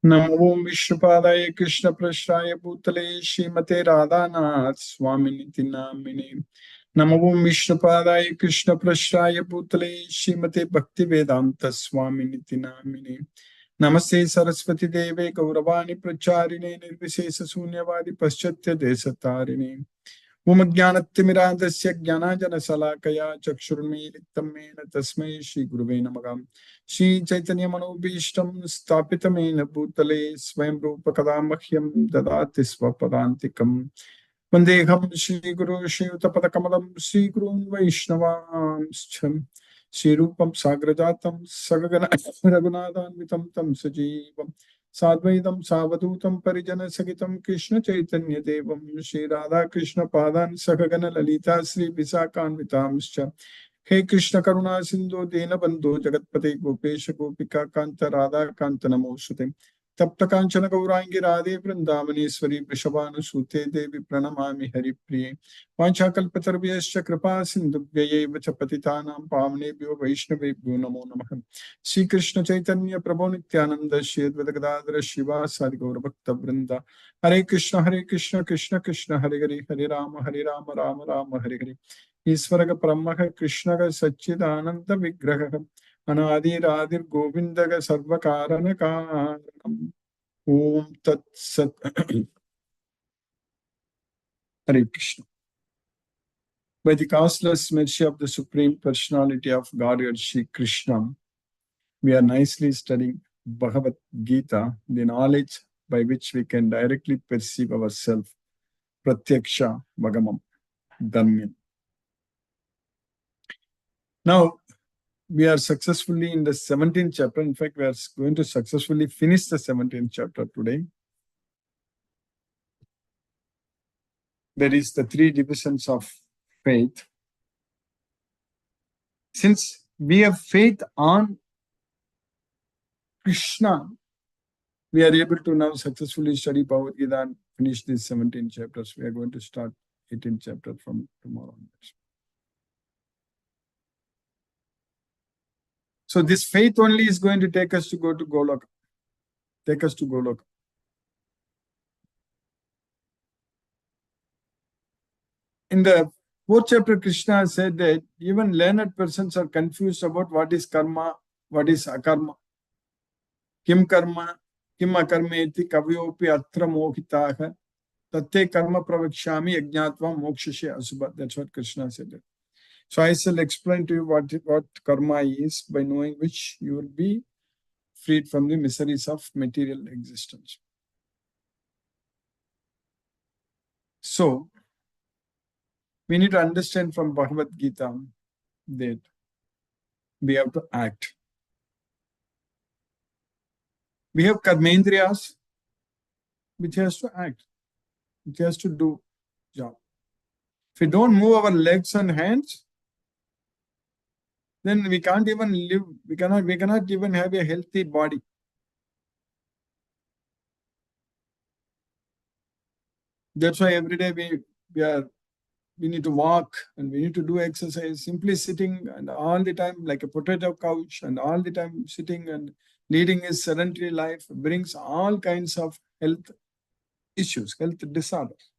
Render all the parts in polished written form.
नमो विष्णुपादाय कृष्ण प्रश्राय भूतले श्रीमते राधानाथ स्वामिनिति नामिने। नमो विष्णुपादाय कृष्ण प्रश्राय भूतले श्रीमते भक्ति वेदांत स्वामिनिति नामिने। नमस्ते सरस्वती देवे गौरवाणी प्रचारिणे निर्विशेष शून्यवादी पश्चात्य देशतारिणे। ज्ञानतिमिरान्धस्य ज्ञानाञ्जनशलाकया चक्षुर्मीलितं येन तस्मै श्रीगुरुवे नमः। श्रीचैतन्यमनोभीष्टं स्थापितं येन भूतले स्वयं रूपकदा मह्यं ददाति स्वपदान्तिकम्। वन्देऽहं श्रीगुरो श्रीयुतपदकमलं श्रीगुरून् वैष्णवांश्च। श्रीरूपं साग्रजातं सगगण रघुनाथान्वितं तं सजीवम् साद्वैतं सावधूतं परिजनसहितं कृष्णचैतन्यदेवं श्रीराधाकृष्णपादान् सखगण ललिता श्रीविशाखान्वितांश्च। हे कृष्ण करुणा सिन्धो दीनबन्धो जगत्पते गोपेश गोपिका कान्त राधाकान्त नमोऽस्तुते। तप्त कांचन गौरांगी राधे वृंदावनेश्वरी वृषभानुसूते देवी प्रणमामि हरिप्रिये। वाञ्छाकल्पतरुभ्यश्च कृपा सिन्धुभ्यैव च पतितानां पावनेभ्यो वैष्णवेभ्यो नमो नमः। श्री कृष्ण चैतन्य प्रभु नित्यानंद श्री अद्वैत गदाधर शिवासादि गौरभक्तवृंद। हरे कृष्ण कृष्ण कृष्ण हरे हरे हरे राम राम राम हरे हरे। ईश्वर परम कृष्ण सच्चिदानंद विग्रह अनादिरादिर गोविंद सर्व कारण कारणम। ओम तत्सत। हरे Krishna. By the causeless mercy of the Supreme Personality of Godhead, Shri Krishna, we are nicely studying Bhagavad Gita, the knowledge by which we can directly perceive ourselves, Pratyaksha Bhagamam, Dhamyan. Now, we are successfully in the 17th chapter. In fact, we are going to successfully finish the 17th chapter today. There is the three divisions of faith. Since we have faith on Krishna, we are able to now successfully study Bhagavad Gita and finish these 17 chapters. We are going to start 18th chapter from tomorrow onwards. So this faith only is going to take us to go to Goloka. Take us to Goloka. In the 4th chapter, Krishna said that even learned persons are confused about what is karma, what is akarma. Kim karma, kim akarmeti kavyopi atra mohitaha tatte karma pravakshami yajnatva mokshasya asubha. That's what Krishna said. So I shall explain to you what karma is, by knowing which you will be freed from the miseries of material existence. So, we need to understand from Bhagavad Gita that we have to act. We have karmendriyas, which has to act, which has to do job. If we don't move our legs and hands, then we can't even live. We cannot even have a healthy body. That's why every day we need to walk and we need to do exercise. Simply sitting and all the time like a potato couch and all the time sitting and leading a sedentary life brings all kinds of health issues, health disorders.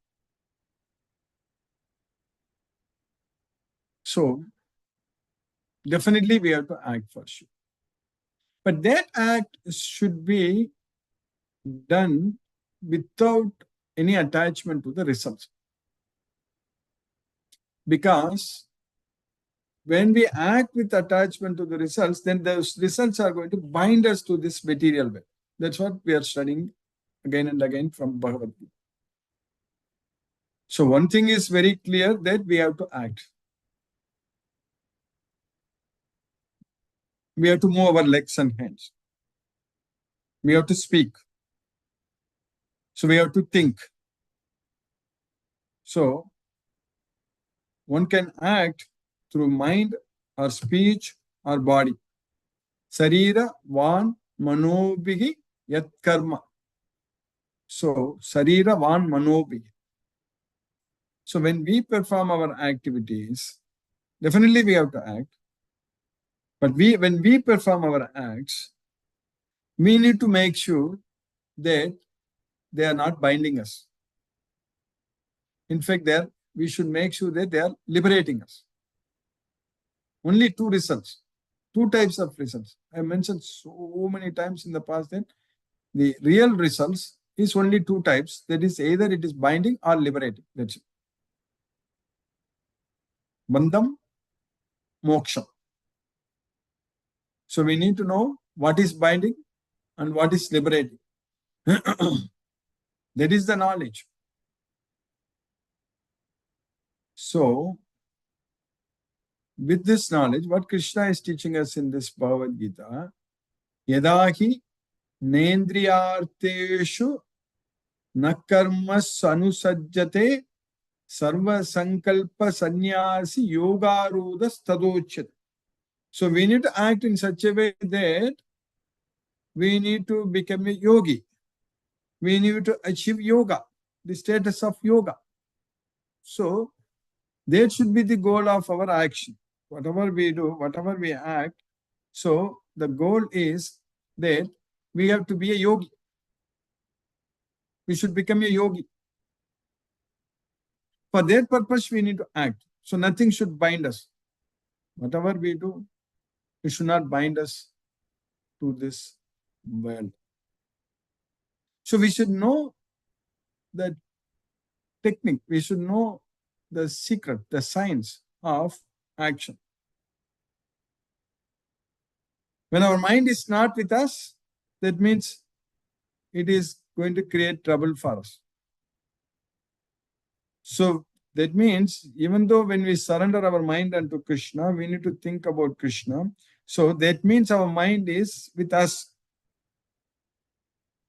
So definitely we have to act for sure. But that act should be done without any attachment to the results. Because when we act with attachment to the results, then those results are going to bind us to this material way. That's what we are studying again and again from Bhagavad Gita. So one thing is very clear, that we have to act. We have to move our legs and hands. We have to speak. So we have to think. So one can act through mind or speech or body. Sarira van manobhihi yat karma. So sarira van manobhihi. So when we perform our activities, definitely we have to act. But when we perform our acts, we need to make sure that they are not binding us. In fact, we should make sure that they are liberating us. Only two results, two types of results. I mentioned so many times in the past that the real results is only two types. That is, either it is binding or liberating. That's it. Bandham, moksha. So we need to know what is binding and what is liberating. That is the knowledge. So, with this knowledge, what Krishna is teaching us in this Bhagavad Gita, yadahi nendriyarteshu nakarmas anusajjate sarva sankalpa sannyasi yogarudas tadochyate. So we need to act in such a way that we need to become a yogi. We need to achieve yoga, the status of yoga. So that should be the goal of our action. Whatever we do, whatever we act, so the goal is that we have to be a yogi. We should become a yogi. For that purpose, we need to act. So nothing should bind us. Whatever we do, it should not bind us to this world. So we should know the technique. We should know the secret, the science of action. When our mind is not with us, that means it is going to create trouble for us. So that means even though when we surrender our mind unto Krishna, we need to think about Krishna. So that means our mind is with us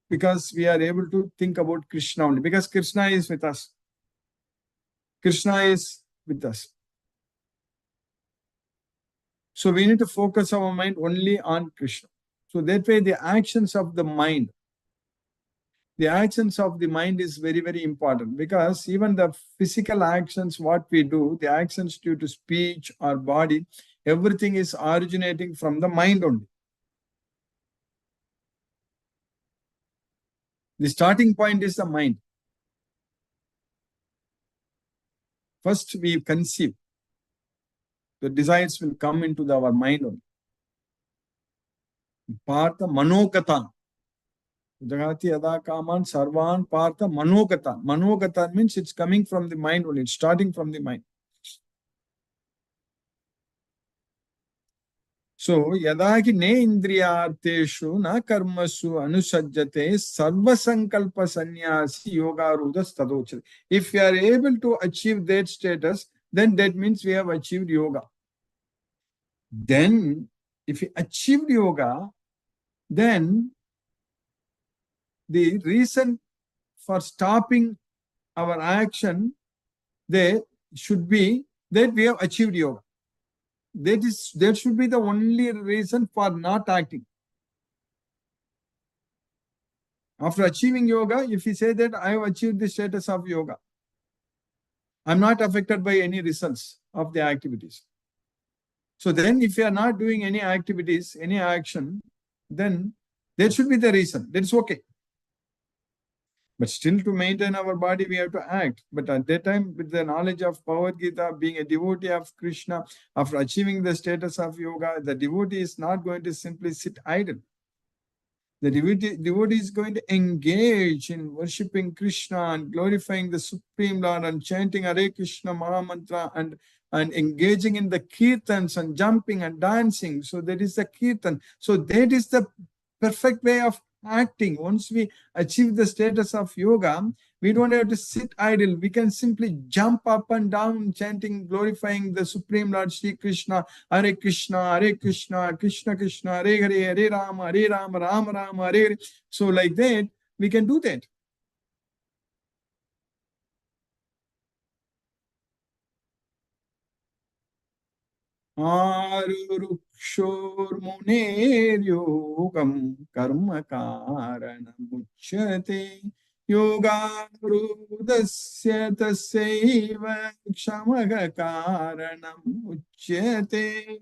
because we are able to think about Krishna only, because Krishna is with us. Krishna is with us. So we need to focus our mind only on Krishna. So that way the actions of the mind is very, very important, because even the physical actions, what we do, the actions due to speech or body, everything is originating from the mind only. The starting point is the mind. First we conceive. The desires will come into our mind only. Partha manokatan. Jagati yada kaman sarvan partha manokatan. Manokatan means it's coming from the mind only. It's starting from the mind. So, yada ki ne indriyarteshu na karmasu anusajjate sarva sankalpa sannyasi yoga rudas tadochyate. If we are able to achieve that status, then that means we have achieved yoga. Then, if we achieved yoga, then the reason for stopping our action there should be that we have achieved yoga. That should be the only reason for not acting. After achieving yoga, if we say that I have achieved the status of yoga, I'm not affected by any results of the activities. So then if we are not doing any activities, any action, then that should be the reason. That's okay. But still, to maintain our body, we have to act. But at that time, with the knowledge of Bhagavad Gita, being a devotee of Krishna, after achieving the status of yoga, the devotee is not going to simply sit idle. The devotee is going to engage in worshipping Krishna and glorifying the Supreme Lord and chanting Hare Krishna Mahamantra and engaging in the kirtans and jumping and dancing. So that is the kirtan. So that is the perfect way of acting. Once we achieve the status of yoga, we don't have to sit idle. We can simply jump up and down, chanting, glorifying the Supreme Lord Sri Krishna, Hare Krishna, Krishna Krishna, Hare Hare, Hare Rama, Rama Rama, Hare Hare. So like that, we can do that. Arurukshormuneryogam karma karanamuchyate yogarudasya tasyaiva kshamaga karanamuchyate.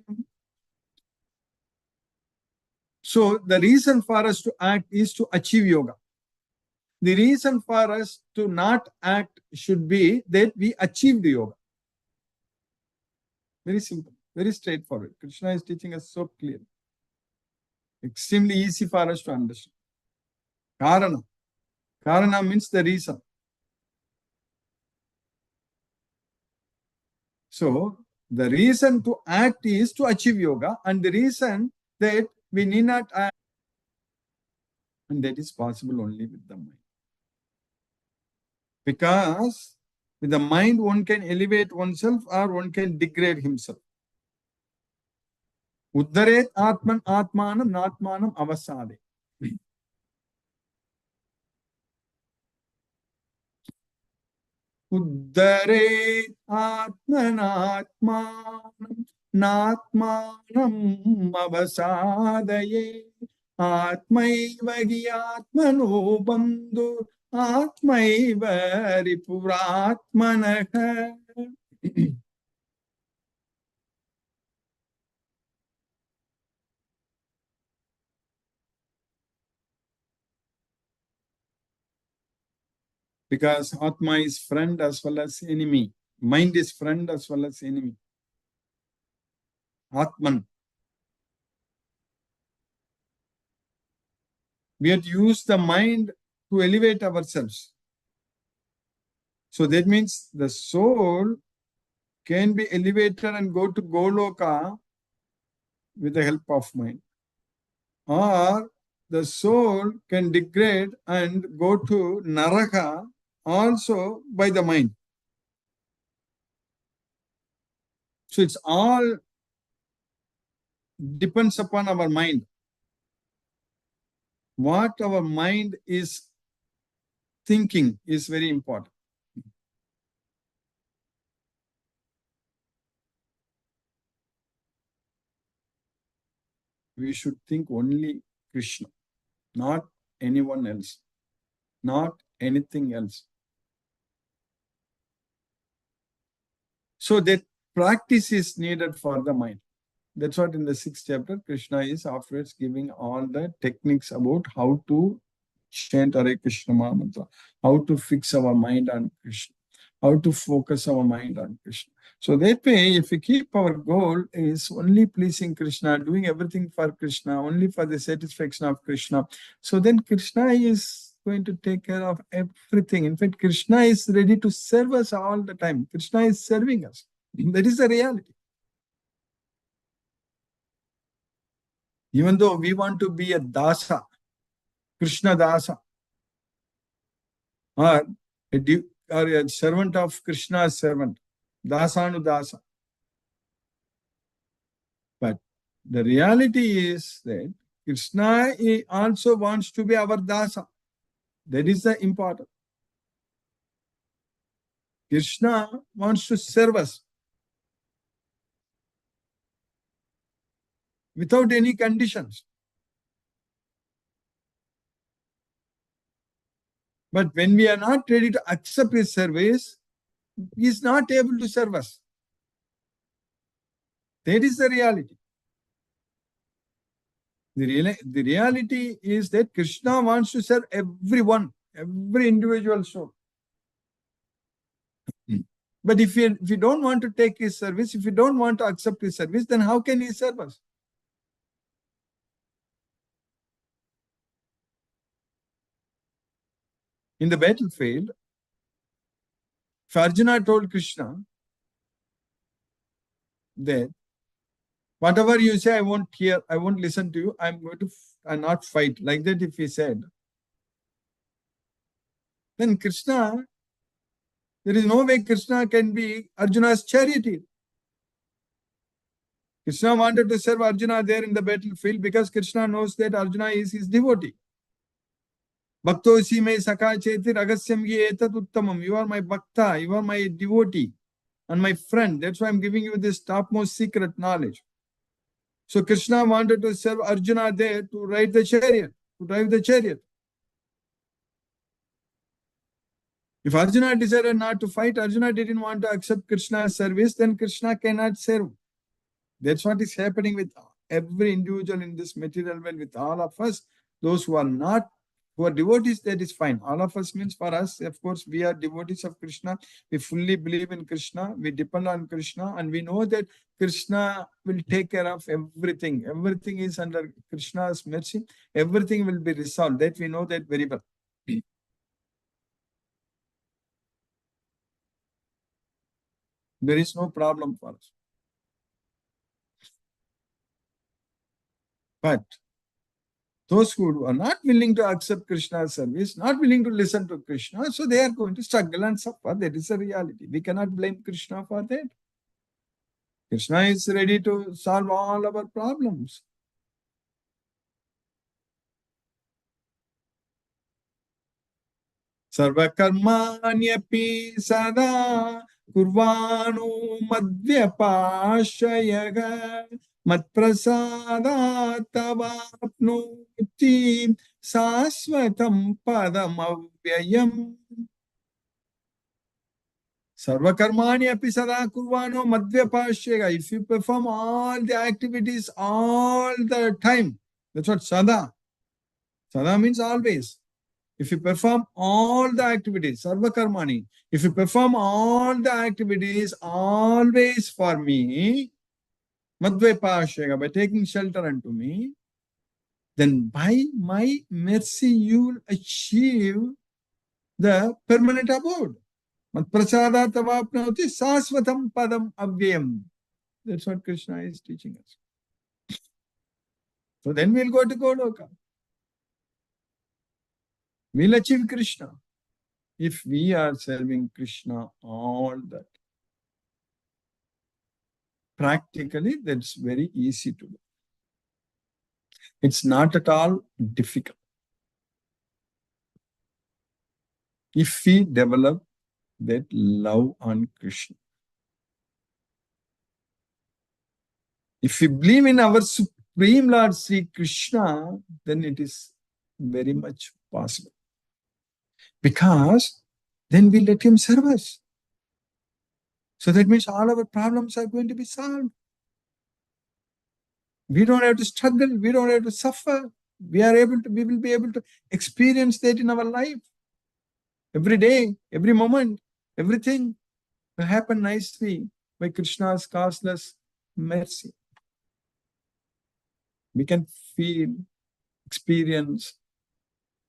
So the reason for us to act is to achieve yoga. The reason for us to not act should be that we achieve the yoga. Very simple, very straightforward. Krishna is teaching us so clearly. Extremely easy for us to understand. Karana. Karana means the reason. So, the reason to act is to achieve yoga, and the reason that we need not act, and that is possible only with the mind. Because with the mind, one can elevate oneself or one can degrade himself. Uddaret atman atmanam natmanam avasade. Uddaret atman atmanam natmanam avasadaye. Atmaiva hi atmano bandhu atmaiva ripuratmanah. Because Atma is friend as well as enemy. Mind is friend as well as enemy. Atman. We have to use the mind to elevate ourselves. So that means the soul can be elevated and go to Goloka with the help of mind. Or the soul can degrade and go to Naraka also by the mind. So it's all depends upon our mind. What our mind is thinking is very important. We should think only Krishna, not anyone else, not anything else. So that practice is needed for the mind. That's what in the 6th chapter, Krishna is afterwards giving all the techniques about how to chant Hare Krishna Mahamantra, how to fix our mind on Krishna, how to focus our mind on Krishna. So that way, if we keep our goal is only pleasing Krishna, doing everything for Krishna, only for the satisfaction of Krishna, so then Krishna is going to take care of everything. In fact, Krishna is ready to serve us all the time. Krishna is serving us. That is the reality. Even though we want to be a dasa, Krishna dasa, or a servant of Krishna's servant, dasanu dasa. But the reality is that Krishna also wants to be our dasa. That is the important. Krishna wants to serve us without any conditions. But when we are not ready to accept his service, he is not able to serve us. That is the reality. The reality is that Krishna wants to serve everyone, every individual soul. But if you don't want to take his service, if you don't want to accept his service, then how can he serve us? In the battlefield, if Arjuna told Krishna that whatever you say, I won't hear, I won't listen to you, I'm going to not fight. Like that, if he said, then Krishna, there is no way Krishna can be Arjuna's charioteer. Krishna wanted to serve Arjuna there in the battlefield because Krishna knows that Arjuna is his devotee. Bhaktosi me sakha cheti ragasyam ye etat uttamam. You are my bhakta, you are my devotee and my friend. That's why I'm giving you this topmost secret knowledge. So Krishna wanted to serve Arjuna there to ride the chariot, to drive the chariot. If Arjuna decided not to fight, Arjuna didn't want to accept Krishna's service, then Krishna cannot serve. That's what is happening with every individual in this material world, with all of us. Those who are not Who are devotees, that is fine. All of us means for us, of course, we are devotees of Krishna. We fully believe in Krishna. We depend on Krishna, and we know that Krishna will take care of everything. Everything is under Krishna's mercy. Everything will be resolved. That we know that very well. There is no problem for us. But those who are not willing to accept Krishna's service, not willing to listen to Krishna, so they are going to struggle and suffer. That is a reality. We cannot blame Krishna for that. Krishna is ready to solve all our problems. Sarvakarmanyaphi sada kurvano madhyapashayaga matprasada tavapnoti sasvatam padam avyayam. Sarvakarmani api sada kurvano madhyapashayaga. If you perform all the activities all the time, that's what sada. Sada means always. If you perform all the activities, sarva karmani, if you perform all the activities always for me, madhyapashayaga, by taking shelter unto me, then by my mercy you will achieve the permanent abode. Matprasada tavapnauti sasvatam padam avyayam. That's what Krishna is teaching us. So then we'll go to Goloka. We'll achieve Krishna if we are serving Krishna all that. Practically, that's very easy to do. It's not at all difficult. If we develop that love on Krishna, if we believe in our Supreme Lord Sri Krishna, then it is very much possible. Because then we let him serve us. So that means all our problems are going to be solved. We don't have to struggle. We don't have to suffer. We will be able to experience that in our life. Every day, every moment, everything will happen nicely by Krishna's causeless mercy. We can feel, experience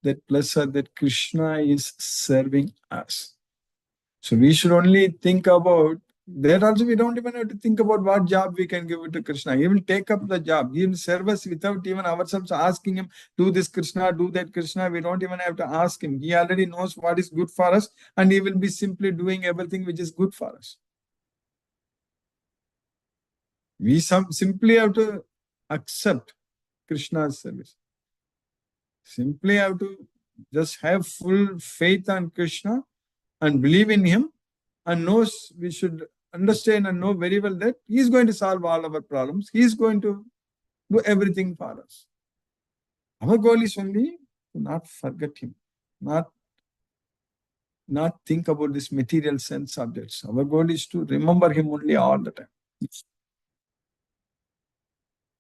that pleasure that Krishna is serving us. So we should only think about that. Also, we don't even have to think about what job we can give it to Krishna. He will take up the job. He will serve us without even ourselves asking him, do this Krishna, do that Krishna. We don't even have to ask him. He already knows what is good for us, and he will be simply doing everything which is good for us. We simply have to accept Krishna's service. Simply have to just have full faith on Krishna and believe in him, and we should understand and know very well that he is going to solve all our problems. He is going to do everything for us. Our goal is only to not forget him, not think about this material sense objects. Our goal is to remember him only all the time.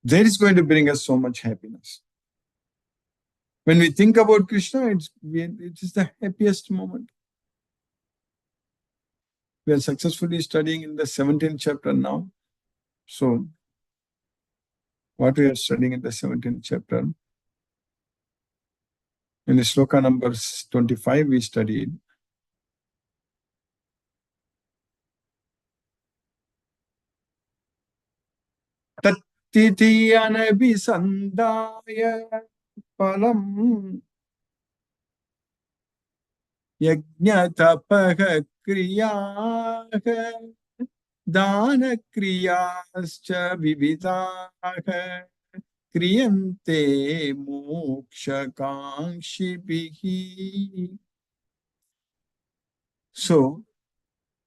That is going to bring us so much happiness. When we think about Krishna, it is the happiest moment. We are successfully studying in the 17th chapter now. So, what we are studying in the 17th chapter, in the sloka number 25, we studied Tattiti anabhisandaya palam yajnatapaha kriyaha dana kriyascha vividaha kriyante moksha kangshibihi. So,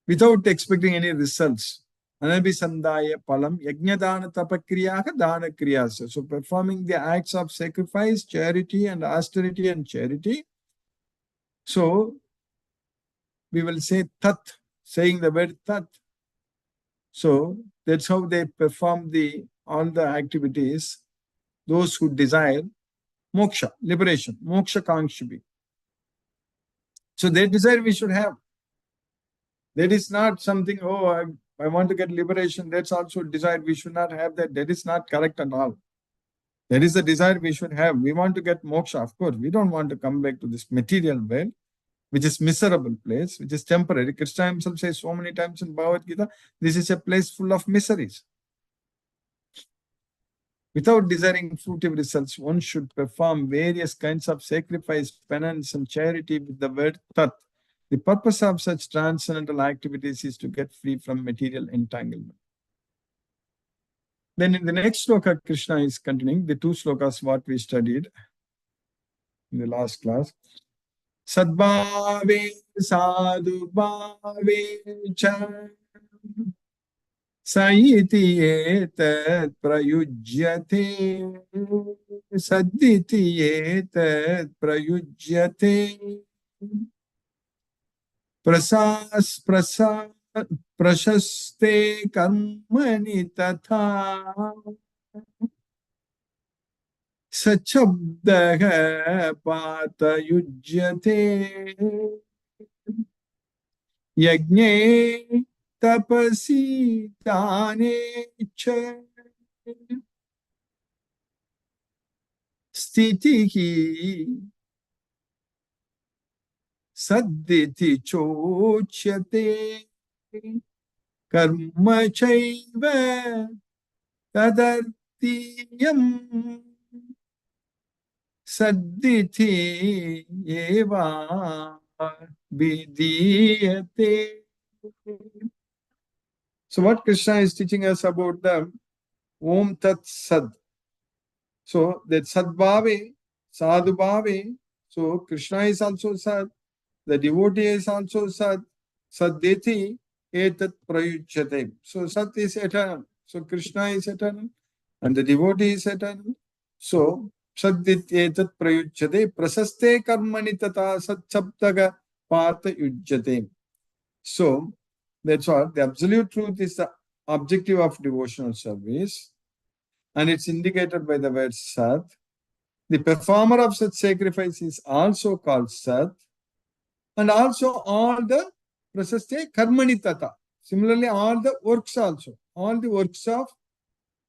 without expecting any results, anabhisandaya palam yajnadana tapakriyaha dana kriyascha. So, performing the acts of sacrifice, charity and austerity and charity. So, we will say tat, saying the word tat. So, that's how they perform all the activities. Those who desire, moksha, liberation, moksha kangshibi. So that desire we should have. That is not something, oh, I want to get liberation. That's also desire. We should not have that. That is not correct at all. That is the desire we should have. We want to get moksha, of course. We don't want to come back to this material world, which is miserable place, which is temporary. Krishna himself says so many times in Bhagavad Gita, this is a place full of miseries. Without desiring fruitive results, one should perform various kinds of sacrifice, penance, and charity with the word tat. The purpose of such transcendental activities is to get free from material entanglement. Then in the next sloka, Krishna is continuing the two slokas what we studied in the last class. Sadbhave sadhu bhave cha saiti etat prayujyate sadditi etat prayujyate prashaste karmani tatha sachabdaha patayujyate yajne tapasi dane cha stitihi sadditi chochyate karma chaiva tadartiyam sadditi eva vidiyate. So what Krishna is teaching us about the Om Tat Sad. So that Sadbhave, Sadhubhave. So Krishna is also Sad. The devotee is also Sad. Saddeti etat prayujyate. So Sat is eternal. So Krishna is eternal. And the devotee is eternal. So Saddit etat prayujyate. Prasaste karmani tata satchabdaga pata yujyate. So that's what the absolute truth is, the objective of devotional service, and it's indicated by the word Sat. The performer of such sacrifice is also called Sat, and also all the prasaste karmani tata. Similarly, all the works also, all the works of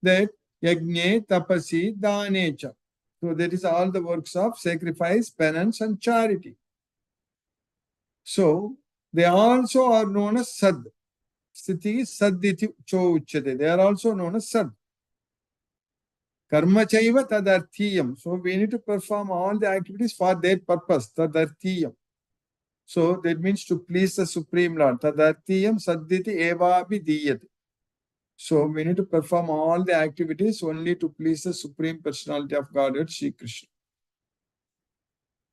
that yajne, tapasi, danecha. So that is all the works of sacrifice, penance, and charity. So they also are known as Sad. Sthiti sadditi chouchyate. They are also known as Sad. Karma chaiva tadarthiyam. So we need to perform all the activities for that purpose, tadarthiyam. So that means to please the Supreme Lord. Tadarthiyam sadditi evabi diyate. So we need to perform all the activities only to please the Supreme Personality of Godhead, Sri Krishna.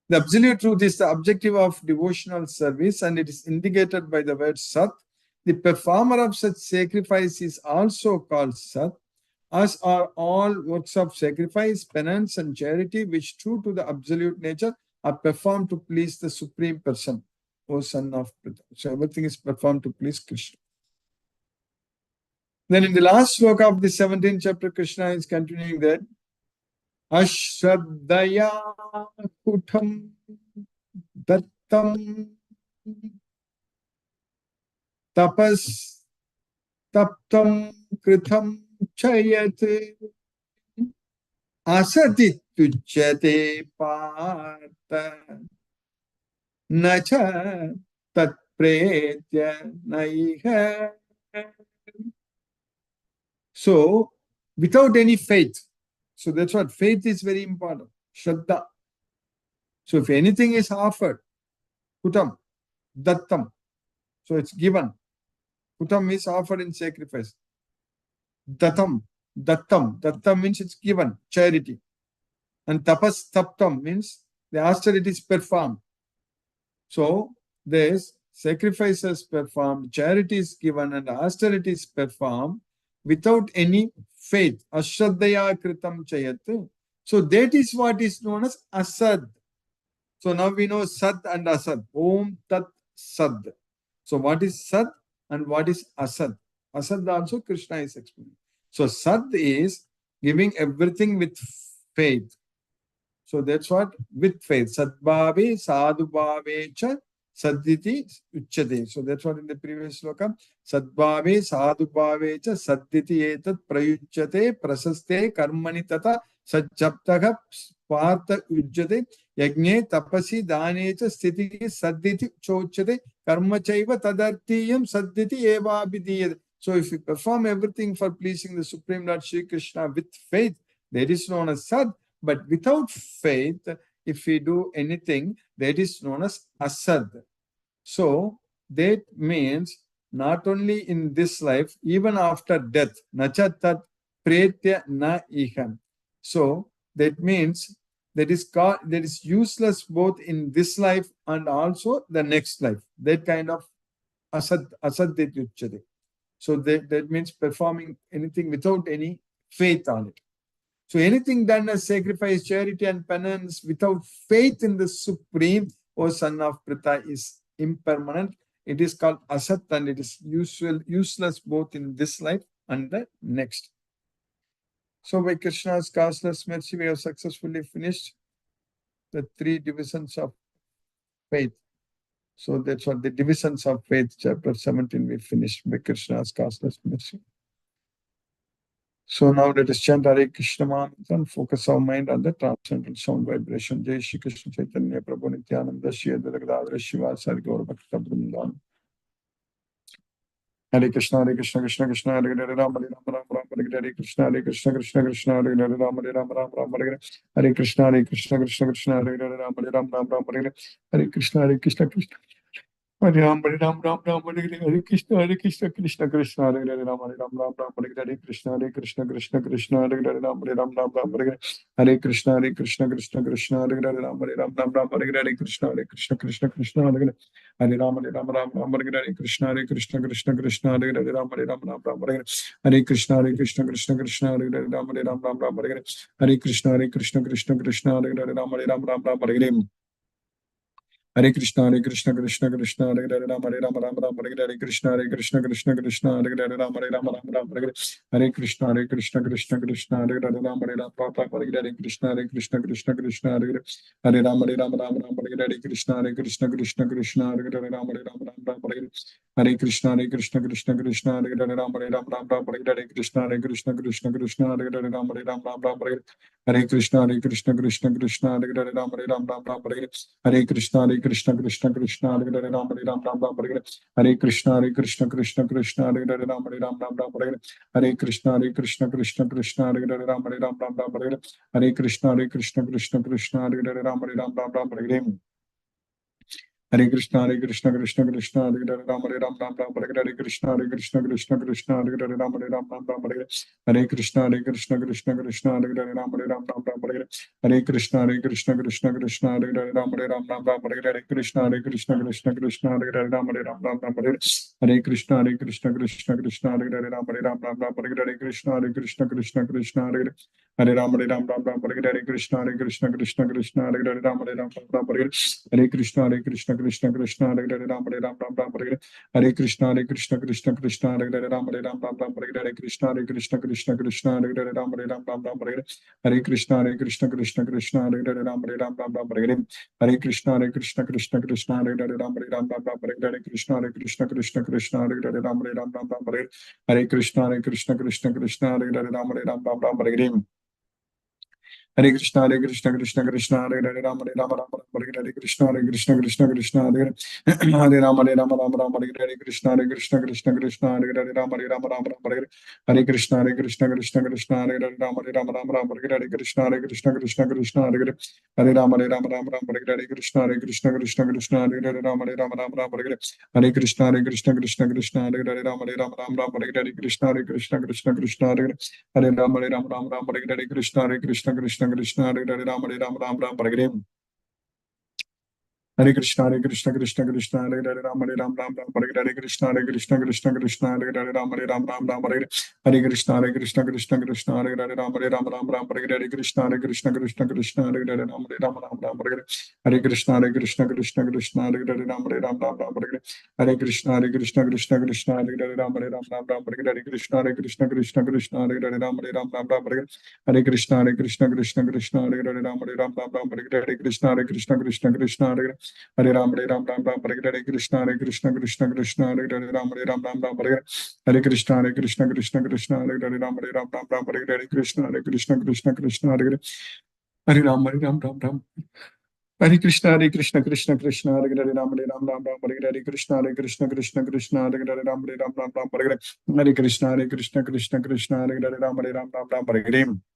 The absolute truth is the objective of devotional service, and it is indicated by the word Sat. The performer of such sacrifice is also called Sat, as are all works of sacrifice, penance, and charity, which, true to the absolute nature, are performed to please the Supreme Person, O Son of Pritha. So everything is performed to please Krishna. Then in the last sloka of the 17th chapter, Krishna is continuing that Ashraddaya kutam dattam tapas taptam kritam chayate asati tujyate parta nacha tat pretya naiha. So without any faith. So that's what faith is very important. Shraddha. So if anything is offered, kutam, dattam. So it's given. Kutam is offered in sacrifice. Datam, dattam. Dattam means it's given, charity. And tapas, taptam means the austerity is performed. So there's sacrifices performed, charity is given, and austerity is performed without any faith. Ashraddaya kritam chayat. So that is what is known as asad. So now we know sad and asad. Om tat sad. So what is sad and what is asad? Asad also Krishna is explaining. So sad is giving everything with faith. So that's what with faith. Sadbhave sadhubhave cha sadditi uchyate. So that's what in the previous sloka. Sadbhave sadhubhave cha sadditi etat prayuchyate prasaste karmani tata sajjaptaha partha ujyate yagne tapasi dane cha sthiti sadditi chochate karma chaiva tadartiyam sadditi eva abhidiyate. So if you perform everything for pleasing the Supreme Lord Shri Krishna with faith, that is known as sad. But without faith, if we do anything, that is known as asad. So that means not only in this life, even after death, nachatat pretya na iham. So that means that is useless both in this life and also the next life. That kind of asad yuchyate. So that means performing anything without any faith on it. So anything done as sacrifice, charity, and penance without faith in the Supreme, O son of Pritha, is impermanent. It is called asat, and it is useless both in this life and the next. So by Krishna's causeless mercy, we have successfully finished the 3 divisions of faith. So that's what the divisions of faith, chapter 17, we finished by Krishna's causeless mercy. So now let us chant Hare Krishna mantra and focus our mind on the transcendental sound vibration. Jai Shri Krishna Chaitanya Prabhu Nityananda Shri Advaita Gadadhara Shivasari Gaura Bhakta Vrindan. Hare Krishna Krishna Krishna Hare Hare Rama Hare Rama Rama Hare Hare Krishna Krishna Krishna Hare Hare Rama Hare Rama Rama Hare Hare Krishna Krishna Krishna Hare Hare Rama Hare Rama Rama Hare Hare Krishna Krishna Hare Ram, Hare Ram, Ram Ram, Hare Krishna, Krishna Krishna, Hare Hare Ram, Hare Ram, Ram Ram, Hare Krishna, Krishna Krishna, Hare Hare Ram, Hare Ram, Ram Ram, Hare Krishna, Krishna Krishna, Hare Hare Ram, Hare Ram, Ram Ram, Hare Krishna, Krishna, Hare Ram, Hare Ram, Ram Ram, Hare Krishna, Krishna, Hare Hare Ram, Hare Ram, Ram Ram, Hare Krishna, Krishna, Hare Hare Ram, Hare Ram, Ram Ram, Hare Krishna, Krishna, Hare Hare Ram, Hare Ram, Ram Ram, Hare Krishna, Hare Hare Rama, Hare Rama, Rama Rama, Hare Krishna, Hare Hare Rama, Hare Rama, Rama Rama, Hare Krishna, Hare Hare Rama, Hare Rama, Hare Krishna, Hare Rama, Rama Rama, Hare Krishna, Hare Hare Rama, Hare Rama, Hare Krishna, Hare Hare Rama, Hare Rama, Hare Krishna, Hare Hare Rama, Hare Rama, Hare Krishna, Hare Hare Rama, Hare Rama, Hare Krishna, Hare Hare Ram, Hare Ram, Hare Krishna, Hare Hare Ram, Hare Ram, Hare Krishna, Hare Hare Ram, Hare Ram, Hare Krishna, Hare Hare Ram, Hare Ram, Hare Krishna, Hare Hare Ram, Hare Ram, Hare Krishna, Hare Hare Ram, Hare Ram, Hare Krishna, Hare Hare Ram, Hare Ram, Hare Krishna, Hare Hare Ram, Hare Ram, Hare Krishna, Hare Hare Ram, Hare Ram, Hare Krishna, Hare Hare Ram, Hare Ram, Hare Krishna, Hare Ram, Hare Krishna, Hare Ram, Hare Krishna, Hare Hare Ram, Hare Ram, Hare Krishna, Hare Hare Ram, Hare Ram, Hare Krishna, Hare Hare Ram, Hare Ram, Hare Krishna, Hare Hare Ram, Hare Ram, Hare Krishna, Hare Hare Ram, Hare Ram, Hare Krishna, Hare Hare Ram, Hare Ram, Hare Krishna, Hare Hare Ram, Hare Ram, Hare Krishna, Hare Hare Ram, Hare Ram, Hare Krishna, Hare Hare Hare Ram, Hare Krishna, Hare Hare Ram, Hare Hare Krishna, Hare Hare Ram, Hare Hare Krishna, Hare Hare Ram, Hare Krishna, Hare Hare Ram, Hare Krishna, Hare Hare Ram, Hare Krishna, Hare Ram, Hare Krishna, Hare Hare Ram, Hare Ram, Hare Hare Krishna, Hare Krishna, Krishna Krishna, Hare Hare, Ram Hare Ram, Ram Ram, Hare Hare Krishna, Hare Krishna, Krishna Krishna, Hare Hare, Ram Hare Ram, Ram Ram, Hare Hare. Hare Krishna, Hare Krishna, Krishna Krishna, Hare Hare, Ram Hare Ram, Ram Ram, Hare Hare Krishna, Hare Krishna, Krishna Krishna, Hare Hare, Ram Hare Ram, Ram Ram, Hare Hare. Hare Krishna, Hare Krishna, Krishna Krishna, Hare Hare, Ram Hare Ram, Ram Ram, Hare Hare. Hare Krishna, Hare Krishna, Krishna Krishna, Hare Hare, Ram Hare Ram, Ram Ram, Hare Hare. Hare Krishna, Hare Krishna, Krishna Krishna, Hare Hare, Ram Hare Ram, Ram Ram, Hare Hare. Hare Krishna, Hare Krishna, Krishna Krishna, Hare Hare, Ram Hare Ram, Ram Ram, Hare Hare. Hare Krishna, Hare Krishna, Krishna Krishna, Hare Hare. Hare Ram, Hare Ram, Ram Ram, Hare Hare. Hare Krishna, Hare Krishna, Krishna Krishna, Hare Hare, Ram, Hare Ram, Ram Ram, Hare Hare. Hare Krishna, Hare Krishna, Krishna Krishna, Hare Hare, Ram, Hare Ram, Ram Ram, Hare Hare. Hare Krishna, Hare Krishna, Krishna Krishna, Hare Hare. Hare Ram, Hare Ram, Ram Ram. Hare Krishna, Hare Krishna, Krishna Krishna, Hare Hare, Ram Hare Ram, Ram Ram, Hare Hare. Hare Krishna, Hare Krishna, Krishna Krishna, Hare Hare, Ram Hare Ram, Ram Ram, Hare Hare. Hare Krishna, Hare Krishna, Krishna Krishna, Hare Hare, Ram Hare Ram, Ram Ram, Hare Hare.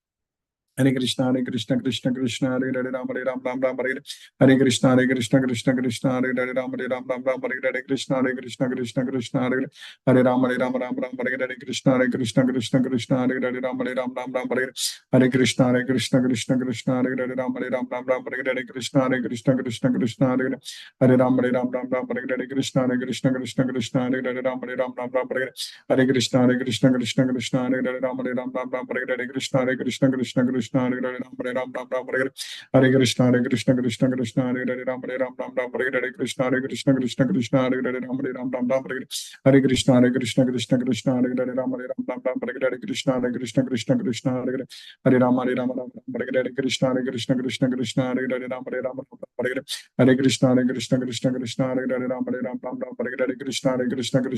Hare Krishna, Hare Krishna, Krishna Krishna, Hare Hare, Ram Hare Ram, Ram Ram, Hare Hare. Hare Krishna, Hare Krishna, Krishna Krishna, Hare Hare, Ram Hare Ram, Ram Ram, Hare Hare. Hare Krishna, Hare Krishna, Krishna Krishna, Hare Hare. Hare Ram, Hare Ram, Ram Ram, Hare Hare. Hare Krishna, Hare Krishna, Krishna Krishna, Hare Hare, Ram Hare Ram, Ram Ram, Hare Hare. Hare Krishna, Hare Krishna, Krishna Krishna, Hare Hare, Ram Hare Ram, Ram Ram, Hare Hare. Hare Krishna, Hare Krishna, Krishna Krishna, Hare Hare. Hare Ram, Hare Ram, Ram Ram, Hare Hare. Hare Krishna, Hare Krishna, Krishna Krishna, Hare Hare, Ram Hare Ram, Ram Ram, Hare Hare. Hare Krishna, Hare Krishna, Krishna Krishna, Hare Hare, Ram Hare Ram, Ram Ram, Hare Hare. Hare Krishna, Hare Krishna, Krishna Krishna, Hare Hare, Ram Hare Ram, Ram Ram, Hare Hare. Hare Krishna, Hare Krishna, Krishna Krishna, Hare Hare, Ram Hare Ram, Ram Ram, Hare Hare. Hare Krishna, Hare Krishna, Krishna Krishna, Hare Hare, Ram Hare Ram, Ram Ram, Hare Hare. Hare Krishna, Hare Krishna, Krishna Krishna, Hare Hare, Ram Hare Ram, Ram Ram, Hare Hare. Hare Krishna, Hare Krishna, Krishna Krishna, Hare Hare. Hare Ram, Hare Ram, Ram Ram, Hare Hare. Hare Krishna, Hare Krishna, Krishna Krishna, Hare Hare, Ram Hare Ram, Ram Ram, Hare Hare. Hare Krishna, Hare Krishna, Krishna Krishna, Hare Hare, Ram Hare Ram, Ram Ram, Hare Hare. Hare Krishna, Hare Krishna, Krishna Krishna, Hare Hare,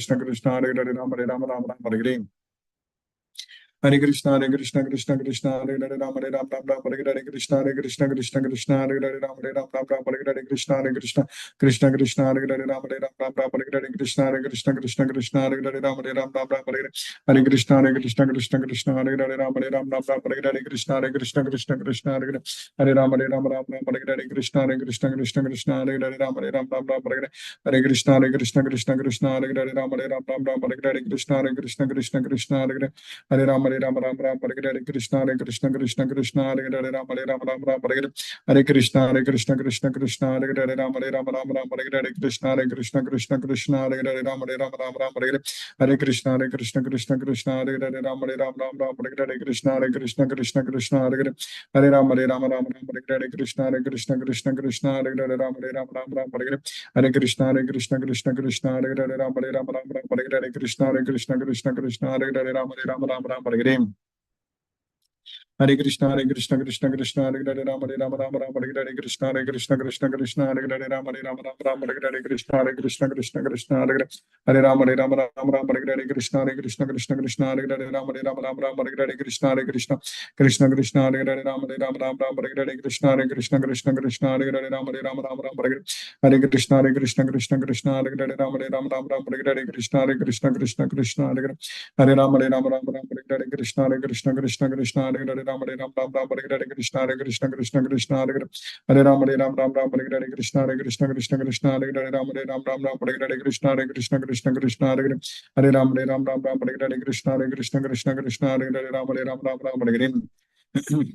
Ram Hare Ram, Ram Ram, Hare Hare. Hare Krishna, Hare Krishna, Krishna Krishna, Hare Hare, Ram Hare Ram, Ram Ram, Hare Hare. Hare Krishna, Hare Krishna, Krishna Krishna, Hare Hare, Ram Hare Ram, Ram Ram, Hare Hare. Hare Krishna, Hare Krishna, Krishna Krishna, Hare Hare, Ram Hare Ram, Ram Ram, Hare Hare. Hare Krishna, Hare Krishna, Krishna Krishna, Hare Hare, Ram Hare Ram, Ram Ram, Hare Hare. Hare Krishna, Hare Krishna, Krishna Krishna, Hare Hare, Ram Hare Ram, Ram Ram, Hare Hare. Hare Krishna, Hare Krishna, Krishna Krishna, Hare Hare. Hare Ram, Hare Ram, Ram Ram, Hare Hare. Hare Krishna, Hare Krishna, Krishna Krishna, Hare Hare, Ram Hare Ram, Ram Ram, Hare Hare. Hare Krishna, Hare Krishna, Krishna Krishna, Hare Hare, Ram Hare Ram, Ram Ram, Hare Hare. Hare Krishna, Hare Krishna, Krishna Krishna, Hare Hare. Hare Ram, Hare Ram, Ram Ram, Hare Hare. Hare Krishna, Hare Krishna, Krishna Krishna, Hare Hare, Ram Hare Ram, Ram Ram, Hare Hare. Hare Krishna, Hare Krishna, Krishna Krishna, Hare Hare, Ram Hare Ram, Ram Ram, Hare Hare. Hare Krishna, Hare Krishna, Krishna Krishna, Hare Hare, Ram Hare Ram, Ram Ram, Hare Hare. Hare Krishna, Hare Krishna, Krishna Krishna, Hare Hare, Ram Hare Ram, Ram Ram, Hare Hare. Hare Krishna, Hare Krishna, Krishna Krishna, Hare Hare. Hare Ram, Hare Ram, Ram Ram, Hare Hare. Hare Krishna, Hare Krishna, Krishna Krishna, Hare Hare, Ram Hare Ram, Ram Ram, Hare Hare. Hare Krishna, Hare Krishna, Krishna Krishna, Hare Hare, Ram Hare Ram, Ram Ram, Hare Hare. Hare Krishna, Hare Krishna, Krishna Krishna, Hare Hare, Ram Hare Ram, Ram Ram, Hare Hare. Hare Krishna, Hare Krishna, Krishna Krishna, Hare Hare, Ram Hare Ram, Ram Ram, Hare Hare. Hare Krishna, Hare Krishna, Krishna Krishna, Hare Hare, Ram Hare Ram, Ram Ram, Hare Hare. Hare Krishna, Hare Krishna, Krishna Krishna, Hare Hare. Hare Ram, Hare Ram, Ram Ram, Hare Hare. Hare Krishna, Hare Krishna, Krishna Krishna, Hare Hare, Ram Hare Ram, Ram Ram, Hare Hare. Hare Krishna, Hare Krishna, Krishna Krishna, Hare Hare, Ram Hare Ram, Ram Ram, Hare Hare. Hare Krishna, Hare Krishna, Krishna Krishna, Hare Hare, Ram Hare Ram, Ram Ram, Hare Hare. Hare Krishna, Hare Krishna, Krishna Krishna, Hare Hare, Ram Hare Ram, Ram Ram, Hare Hare. Hare Krishna, Hare Krishna, Krishna Krishna, Hare Hare. Hare Ram, Hare Ram, Ram Ram, Hare Hare. Hare Krishna, Hare Krishna, Krishna Krishna, Hare Hare, Ram Hare Ram, Ram Ram, Hare Hare. Hare Krishna, Hare Krishna, Krishna Krishna, Hare Hare. Hare Ram, Hare Ram, Ram Ram, Hare Hare. Hare Krishna, Hare Krishna, Krishna Krishna, Hare Hare. Ram Hare Ram, Ram Ram, Hare Hare. Hare Krishna, Hare Krishna, Krishna Krishna, Hare Hare. Hare Ram, Hare Ram, Ram Ram, Hare Hare. Hare Krishna, Hare Krishna, Krishna Krishna, Hare Hare. Ram Hare Ram, Ram Ram, Hare Hare.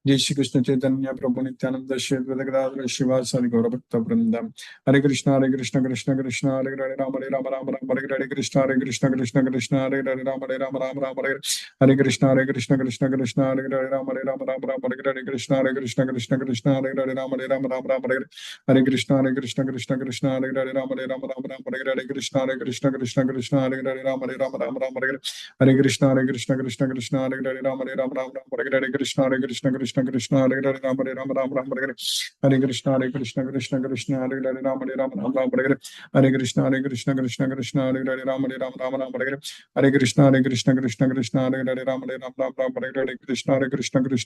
जय श्री कृष्ण चैतन्य प्रभु नित्यानंद श्री अद्वैत गदाधर शिवासादि गौर भक्त वृंदम हरे कृष्ण कृष्ण कृष्ण कृष्ण हरे हरे राम राम राम हरे हरे कृष्ण कृष्ण कृष्ण हरे हरे राम राम राम हरे कृष्ण कृष्ण कृष्ण हरे हरे राम राम राम हरे हरे कृष्ण कृष्ण कृष्ण हरे हरे राम राम राम हरे कृष्ण कृष्ण कृष्ण हरे हरे राम राम हरे हरे कृष्ण कृष्ण कृष्ण हरे हरे राम राम राम हरे Krishna Krishna Hare Hare Ram Ram Hare Hare Krishna Krishna Krishna Hare Hare Ram Ram Hare Hare Hare Krishna Krishna Hare Hare Ram Ram Hare Hare Hare Krishna Krishna Krishna Hare Hare Ram Ram Hare Hare Hare Krishna Krishna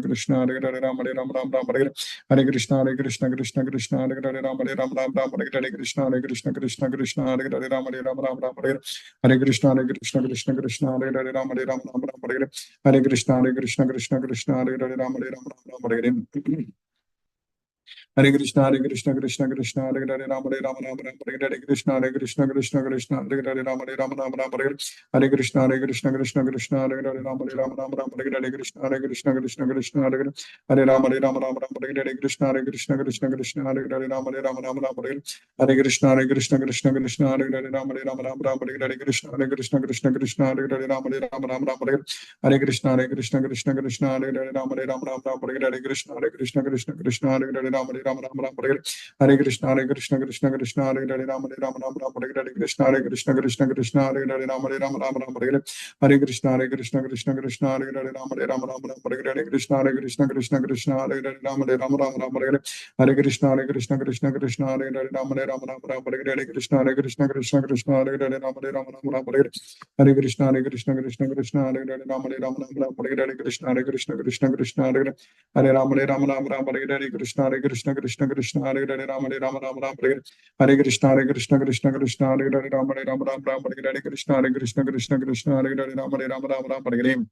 Krishna Hare Hare Ram Ram Hare Hare Krishna Krishna Krishna Hare Hare Hare Ram Hare Hare Krishna Krishna Krishna Hare Hare Ram Ram Hare Hare Hare Krishna Krishna Hare Hare Ram Ram Hare Hare Krishna Krishna Hare Hare Ram Ram Hare Hare Hare Krishna Krishna Hare Hare Ram Ram Hare Hare Hare Krishna Krishna Krishna Hare Hare Ram Ram Hare Hare Hare Krishna, Hare Krishna, Krishna Krishna, Hare Hare, Ram Hare Ram, Ram Ram, Hare Hare Krishna, Hare Krishna, Krishna Krishna, Hare Hare, Ram Hare Ram, Ram Ram, Hare Hare. Hare Krishna, Hare Krishna, Krishna Krishna, Hare Hare, Ram Hare Ram, Ram Ram, Hare Hare Krishna, Hare Krishna, Krishna Krishna, Hare Hare. Hare Ram, Hare Ram, Ram Ram, Hare Hare Krishna, Hare Krishna, Krishna Krishna, Hare Hare, Ram Hare Ram, Ram Ram, Hare Hare. Hare Krishna, Hare Krishna, Krishna Krishna, Hare Hare, Ram Hare Ram, Ram Ram, Hare Hare Krishna, Hare Krishna, Krishna Krishna, Hare Hare, Ram Hare Ram, Ram Ram, Hare Hare. Hare Krishna, Hare Krishna, Krishna Krishna, Hare Hare, Ram Hare Ram, Ram Ram, Hare Hare Krishna, Hare Krishna, Krishna Krishna, Hare Hare, Ram Hare Ram, Ram Ram, Hare Hare. Hare Krishna, Hare Krishna, Krishna Krishna, Hare Hare, Ram Hare Ram, Ram Ram, Hare Hare Krishna, Hare Krishna, Krishna Krishna, Hare Hare, Ram Hare Ram, Ram Ram, Hare Hare. Hare Krishna, Hare Krishna, Krishna Krishna, Hare Hare, Ram Hare Ram, Ram Ram, Hare Hare Krishna, Hare Krishna, Krishna Krishna, Hare Hare, Ram Hare Ram, Ram Ram, Hare Hare. Hare Krishna, Hare Krishna, Krishna Krishna, Hare Hare, Ram Hare Ram, Ram Ram, Hare Hare Krishna, Hare Krishna, Krishna Krishna, Hare Hare, Ram Hare Ram, Ram Ram, Hare Hare. Hare Krishna, Hare Krishna, Krishna Krishna, Hare Hare, Ram Hare Ram, Ram Ram, Hare Hare Krishna, Hare Krishna, Krishna Krishna, Hare Hare. Hare Ram, Hare Ram, Ram Ram, Hare Hare Krishna, Hare Krishna, Krishna Krishna, Hare Hare, Ram Hare Ram, Ram Ram, Hare Hare. Hare Krishna, Hare Krishna, Krishna Krishna, Hare Hare, Ram Hare Ram, Ram Ram, Hare Hare Krishna, Hare Krishna, Krishna Krishna, Hare Hare, Ram Hare Ram, Ram Ram, Hare Hare.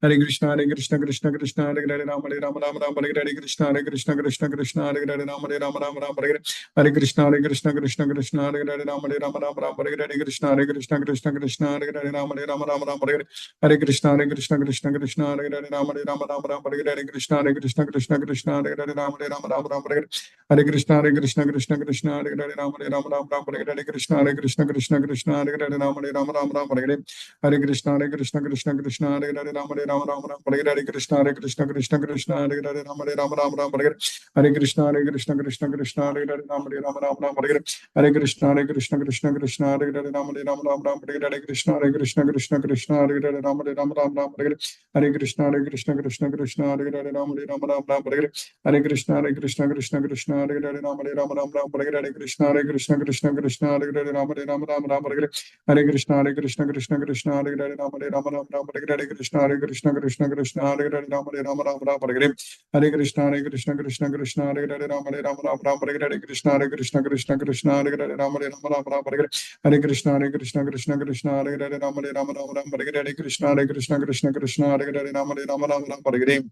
Hare Krishna, Hare Krishna, Krishna Krishna, Hare Hare, Ram Hare Ram, Ram Ram, Hare Hare Krishna, Hare Krishna, Krishna Krishna, Hare Hare, Ram Hare Ram, Ram Ram, Hare Hare. Hare Krishna, Hare Krishna, Krishna Krishna, Hare Hare, Ram Hare Ram, Ram Ram, Hare Hare Krishna, Hare Krishna, Krishna Krishna, Hare Hare, Ram Hare Ram, Ram Ram, Hare Hare. Hare Krishna, Hare Krishna, Krishna Krishna, Hare Hare, Ram Hare Ram, Ram Ram, Hare Hare Krishna, Hare Krishna, Krishna Krishna, Hare Hare, Ram Hare Ram, Ram Ram, Hare Hare. Hare Krishna, Hare Krishna, Krishna Krishna, Hare Hare, Ram Hare Ram, Ram Ram, Hare Hare Krishna, Hare Krishna, Krishna Krishna, Hare Hare, Ram Hare Ram, Ram Ram, Hare Hare. Hare Krishna, Hare Krishna, Krishna Krishna, Hare Hare, Ram Hare Ram, Ram Ram, Hare Hare Krishna, Hare Krishna, Krishna Krishna, Hare Hare, Ram Hare Ram, Ram Ram, Hare Hare. Hare Krishna, Hare Krishna, Krishna Krishna, Hare Hare, Ram Hare Ram, Ram Ram, Hare Hare. Hare Krishna, Hare Krishna, Krishna Krishna, Hare Hare, Ram Hare Ram, Ram Ram, Hare Hare Krishna, Hare Krishna, Krishna Krishna, Hare Hare, Ram Hare Ram, Ram Ram, Hare Hare. Hare Krishna, Hare Krishna, Krishna Krishna, Hare Hare, Ram Hare Ram, Ram Ram, Hare Hare. Hare Krishna, Hare Krishna, Krishna Krishna, Hare Hare, Ram Hare Ram, Ram Ram, Hare Hare. Hare Krishna, Hare Krishna, Krishna Krishna, Hare Hare, Ram Hare Ram, Ram Ram, Hare Hare. Hare Krishna, Hare Krishna, Krishna Krishna, Hare Hare, Ram Hare Ram, Ram Ram, Hare Hare. Krishna, Hare Krishna, Krishna Krishna, Hare Hare, Ram Hare Ram, Ram Ram, Hare Hare. Hare Krishna, Hare Krishna, Krishna Krishna, Hare Hare, Ram Hare Ram, Ram Ram, Hare Hare. Krishna, Hare Krishna, Krishna Krishna, Hare Hare, Ram Hare Ram, Ram Ram, Hare Hare. Hare Krishna, Hare Krishna, Krishna Krishna, Hare Hare, Ram Hare Ram, Ram Ram, Hare Hare. Krishna, Hare Krishna, Krishna Krishna, Hare Hare, Ram Hare Ram, Ram Ram, Hare Hare.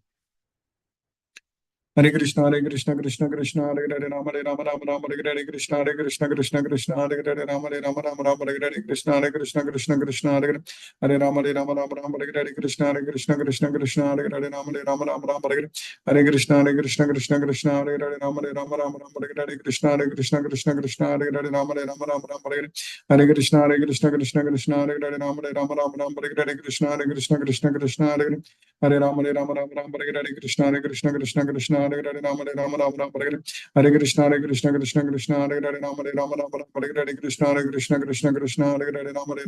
Hare Krishna, Hare Krishna, Krishna Krishna, Hare Hare, Rama Hare Rama, Rama Rama, Hare Hare, Krishna, Hare Krishna, Krishna Krishna, Hare Hare, Rama Hare Rama, Rama Rama, Hare Hare, Krishna, Hare Krishna, Krishna Krishna, Hare Hare, Hare Rama Hare Rama, Rama Rama, Hare Hare, Krishna, Hare Krishna, Krishna Krishna, Hare Hare, Rama Hare Rama, Rama Rama, Hare Hare, Hare Krishna, Hare Krishna, Krishna Krishna, Hare Hare, Rama Hare Rama, Rama Rama, Hare Hare, Krishna, Hare Krishna, Krishna Krishna, Hare Hare, Rama Hare Rama, Rama Rama, Hare Hare, Hare Krishna, Hare Krishna, Krishna Krishna, Hare Hare, Rama Hare Rama, Rama Rama, Hare Hare, Krishna, Hare Krishna, Krishna Krishna, Hare Hare, Hare Rama, Hare Rama, Rama Rama, Hare Hare, Krishna, Hare Krishna, Krishna Krishna, Hare Hare, Rama Hare Rama, Rama Rama, Hare Hare. Hare Krishna, Hare Krishna, Krishna Krishna, Hare Hare, Ram Hare Ram, Ram Ram, Hare Hare, Krishna, Hare Krishna, Krishna Krishna, Hare Hare, Ram Hare Ram, Ram Ram, Hare Hare.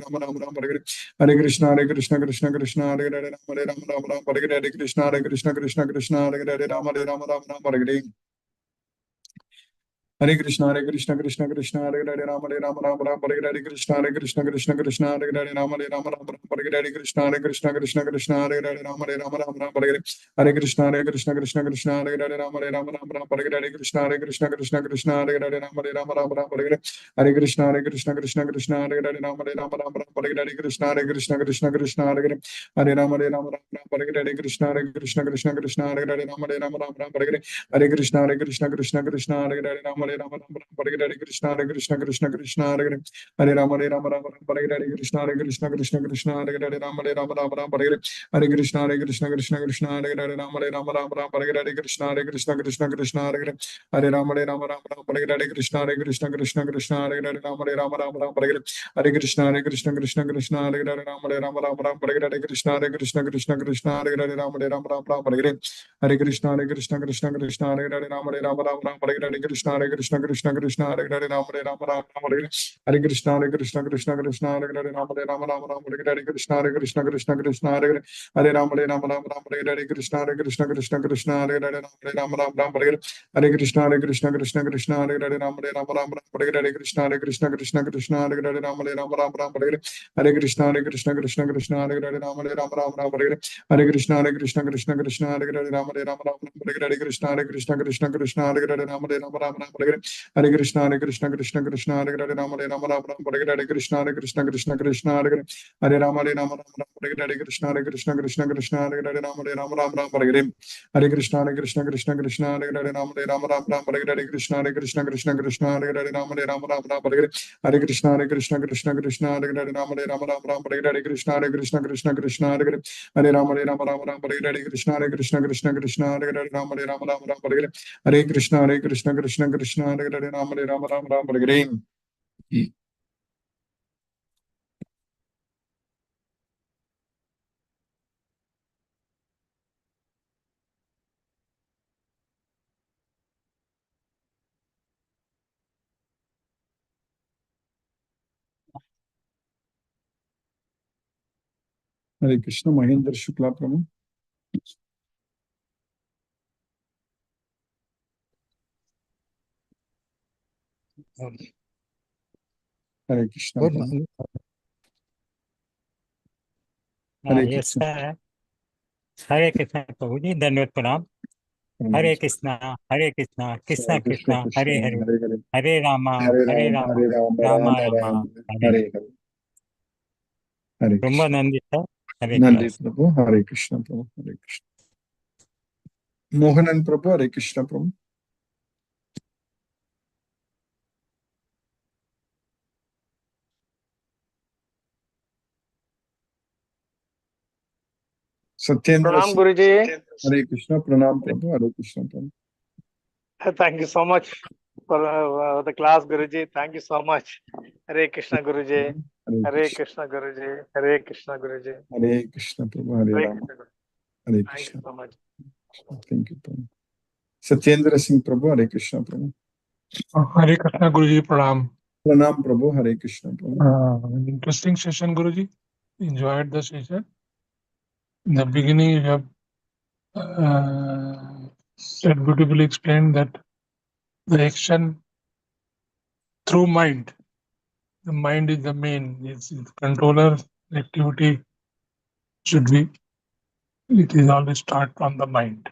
Hare Krishna, Hare Krishna, Krishna Krishna, Hare Hare, Ram Hare Ram, Ram Ram, Hare Hare, Krishna, Hare Krishna, Krishna Krishna, Hare Hare, Ram Hare Ram, Ram Ram, Hare Hare. Hare Krishna, Hare Krishna, Krishna Krishna, Hare Hare, Ram Hare Ram, Ram Ram, Hare Hare, Krishna, Hare Krishna, Krishna Krishna, Hare Hare, Ram Hare Ram, Ram Ram, Hare Hare, Krishna, Hare Krishna, Krishna Krishna, Hare Hare, Ram Hare Ram, Ram Ram, Hare Hare. Hare Krishna, Hare Krishna, Krishna Krishna, Hare Hare, Ram Hare Ram, Ram Ram, Hare Hare, Krishna, Hare Krishna, Krishna Krishna, Hare Hare, Ram Hare Ram, Ram Ram, Hare Hare. Hare Krishna, Hare Krishna, Krishna Krishna, Hare Hare, Ram Hare Ram, Ram Ram, Hare Hare, Krishna, Hare Krishna, Krishna Krishna, Hare Hare. Hare Ram, Hare Ram, Ram Ram, Hare Hare, Krishna, Hare Krishna, Krishna Krishna, Hare Hare, Ram Hare Ram, Ram Ram, Hare Hare. Hare Krishna, Hare Krishna, Krishna Krishna, Hare Hare, Ram Hare Ram, Ram Ram, Hare Hare, Krishna, Hare Krishna, Krishna Krishna, Hare Hare. Hare Ram, Hare Ram, Ram Ram, Hare Hare, Krishna, Hare Krishna, Krishna Krishna, Hare Hare, Ram Hare Ram, Ram Ram, Hare Hare. Hare Krishna, Hare Krishna, Krishna Krishna, Hare Hare, Ram Hare Ram, Ram Ram, Hare Hare, Krishna, Hare Krishna, Krishna Krishna, Hare Hare. Hare Ram, Hare Ram, Ram Ram, Hare Hare, Krishna, Hare Krishna, Krishna Krishna, Hare Hare, Ram Hare Ram, Ram Ram, Hare Hare. Hare Krishna, Hare Krishna, Krishna Krishna, Hare Hare, Ram Hare Ram, Ram Ram, Hare Hare, Krishna, Hare Krishna, Krishna Krishna, Hare Hare, Ram Hare Ram, Ram Ram, Hare Hare. Hare Krishna, Hare Krishna, Krishna Krishna, Hare Hare, Ram Hare Ram, Ram Ram, Hare Hare, Krishna, Hare Krishna, Krishna Krishna, Hare Hare, Ram Hare Ram, Ram Ram, Hare Hare. Hare Krishna, Hare Krishna, Krishna Krishna, Hare Hare, Ram Hare Ram, Ram Ram, Hare Hare, Krishna, Hare Krishna, Krishna Krishna, Hare Hare. Hare Ram, Hare Ram, Ram Ram, Hare Hare, Krishna, Hare Krishna, Krishna Krishna, Hare Hare, Ram Hare Ram, Ram Ram, Hare Hare. Hare Krishna, Hare Krishna, Krishna Krishna, Hare Hare, Ram Hare Ram, Ram Ram, Hare Hare, Krishna, Hare Krishna, Krishna Krishna, Hare Hare, Ram Hare Ram, Ram Ram, Hare Hare. Hare Krishna, Hare Krishna, Krishna Krishna, Hare Hare, Ram Hare Ram, Ram Ram, Hare Hare. Hare Krishna, Hare Krishna, Krishna Krishna, Hare Hare, Ram Hare Ram, Ram Ram, Hare Hare, Krishna, Hare Krishna, Krishna Krishna, Hare Hare, Ram Hare Ram, Ram Ram, Hare Hare Krishna, Hare Krishna, Krishna Krishna, Hare Hare, Rama Hare Rama, Rama Rama, Hare Hare Krishna, Hare Krishna, Krishna Krishna, Hare Hare, Hare Rama, Hare Rama, Rama Rama, Hare Hare Krishna, Hare Krishna, Krishna Krishna, Hare Hare, Rama Hare Rama, Rama Rama, Hare Hare, Hare Krishna, Hare Krishna, Krishna Krishna, Hare Hare, Rama Hare Rama, Rama Rama, Hare Hare Krishna, Hare Krishna, Krishna Krishna, Hare Hare, Rama Hare Rama, Rama Rama, Hare Hare, Hare Krishna, Hare Krishna, Krishna Krishna, Hare Hare, Rama Hare Rama, Rama Rama, Hare Hare Krishna, Hare Krishna, Krishna Krishna, Hare Hare, Hare Rama, Hare Rama, Rama Rama, Hare Hare Krishna, Hare Krishna, Krishna Krishna, Hare Hare, Rama Hare Rama, Rama Rama, Hare Hare, Hare Krishna, Hare Krishna, Krishna Krishna, Hare Hare, Rama Hare Rama, Rama Rama, Hare Hare. Hare Krishna, Mahendra Shukla Prabhu. Hare Krishna. Good Prabhu. morning. Hare Yes, Krishna. sir. Hare Krishna, Prabhuji. Dandavat Pranam. Hare Krishna, Krishna Hare Krishna, Krishna, Hare Hare, Hare Hare, Hare Rama, Hare Hare Rama, Rama, Hare Rama, Rama Rama Rama, Rama, Hare Hare Hare. Hare Rumba Krishna. Nandi, sir. Hare Nandi Krishna. Prabhu, Hare Krishna Prabhu, Hare Krishna. Mohanan Prabhu, Hare Krishna Prabhu. Satyendra Pranam Singh, Guruji. Hare Krishna, Pranam Prabhu, Hare Krishna Prabhu. Thank you so much for the class, Guruji. Thank you so much. Hare Krishna Guruji. Hare Hare Krishna, Krishna Guruji. Hare Krishna Guruji. Hare Krishna Prabhu, Hare Hare Rama, Krishna Guruji. Hare Thank Krishna. you so much. Thank you Prabhu. Satyendra Singh Prabhu, Hare Krishna Prabhu. Hare Krishna Guruji, Pranam. Pranam Prabhu, Hare Krishna Prabhu. Interesting session, Guruji. Enjoyed the session. In the beginning, you have said beautifully explained that the action through mind, the mind is the main, it's the controller, the activity should be, it is always start from the mind.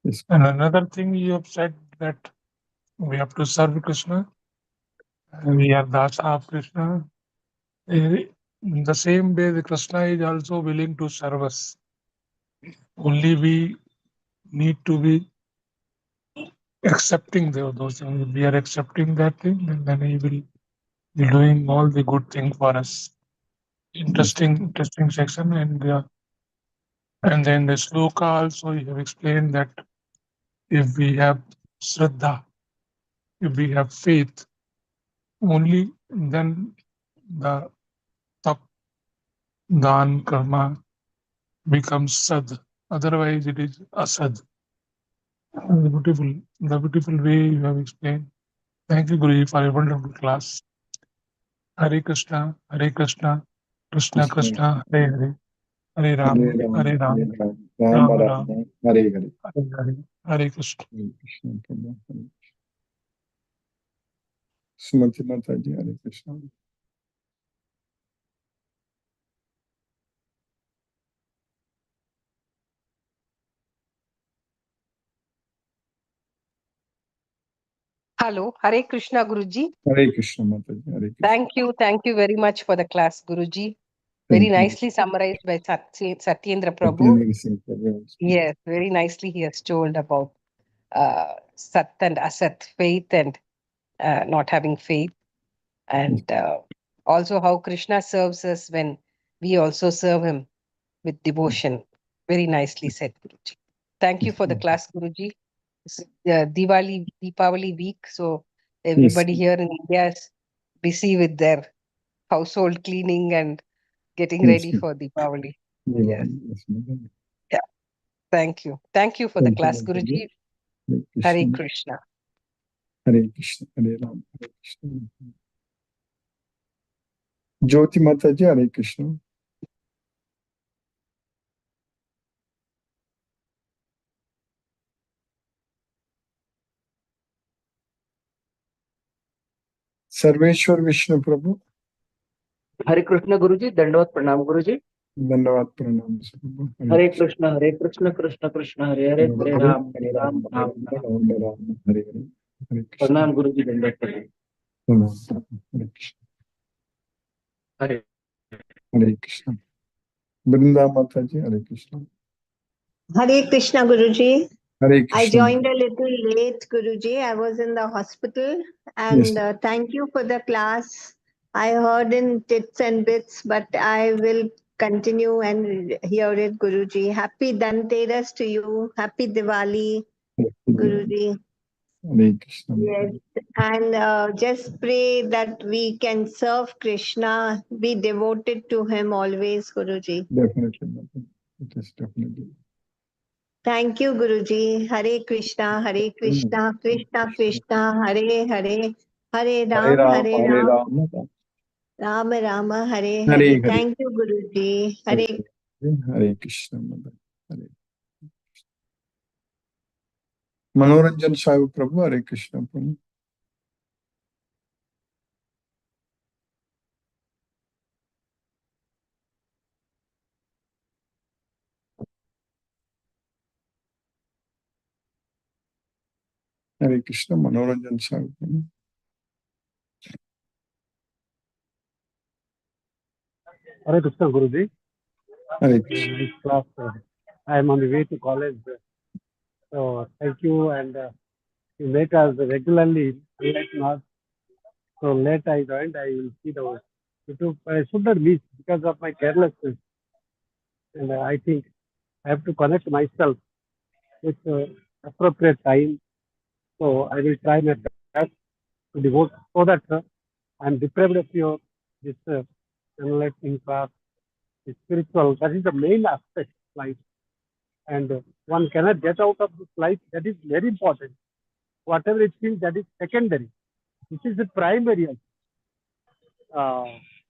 Yes. And another thing you have said that we have to serve Krishna, we are dasa of Krishna. In the same way, the Krishna is also willing to serve us. Only we need to be accepting those things. If we are accepting that thing, then he will be doing all the good thing for us. Interesting section. And then the sloka also you have explained that if we have shraddha, if we have faith, only then the tap, dan, karma becomes sad. Otherwise it is asad. The beautiful way you have explained. Thank you, Guruji, for a wonderful class. Hare Krishna, Krishna Krishna, Hare Hare, Hare Rama, Hare Rama, Rama Rama Rama, Rama, Hare Hare. Hare Hare, Hare Krishna. Hare Krishna Prabhu, Hare Krishna. Sumati Mataji, Hare Krishna. Hello, Hare Krishna Guruji. Hare Krishna Mataji, Hare Krishna. Thank you very much for the class, Guruji. Very nicely summarized by Satyendra Prabhu. Yes, very nicely he has told about Sat and Asat, faith and not having faith, and also how Krishna serves us when we also serve him with devotion. Very nicely said, Guruji. Thank you for the class, Guruji. It's Deepavali week, so everybody here in India is busy with their household cleaning and getting ready for Deepavali. Yes. Yeah. Thank you. Thank you for the class, Guruji. Hare Krishna. Hare Krishna, Hare Ram, Hare Krishna. Jyoti Mataji, Hare Krishna. Sarveshwar Vishnu Prabhu. Hare Krishna Guruji, Dandavat Pranam Guruji. Dandavat Pranam Prabhu. Hare Krishna Krishna Krishna, Hare Hare, Hare Ram, Ram, Ram, Ram. Hare Hare. Hare Krishna. प्रणाम गुरुजी, दंडवत प्रणाम। Hare Krishna. Hare Hare Krishna. Brinda Mataji, Hare Krishna. Hare Krishna, Guruji. Hare I Krishna. joined a little late, Guruji. I was in the hospital, and Yes. thank you for the class. I heard in tits and bits, but I will continue and hear it, Guruji. Happy Dhanteras to you. Happy Diwali, Guruji. Hare Krishna. Yes, and just pray that we can serve Krishna, be devoted to him always, Guruji. Definitely, Mataji. It is definitely. Thank you, Guruji. Hare Krishna, Hare Krishna, Krishna Krishna, Hare Hare, Hare Hare Ram, Ram, Hare Hare Ram, Ram. Rama Rama, Hare Hare Hare. Hare. Thank you, Guruji. Hare Hare Krishna. Hare. Manoranjan Sai Prabhu, Hare Krishna. Prabhu. Hare Krishna, Manoranjan Sai Prabhu. Hare Krishna, Guruji. Hare Krishna. Nice class. I am on the way to college. So thank you, and you make us regularly enlighten us. So late I joined, I will see the YouTube. I should not miss because of my carelessness, and I think I have to connect myself with appropriate time. So I will try my best to devote so that I am deprived of your this enlightening class, the spiritual. That is the main aspect of life. And one cannot get out of this life. That is very important. Whatever it feels, that is secondary. This is the primary.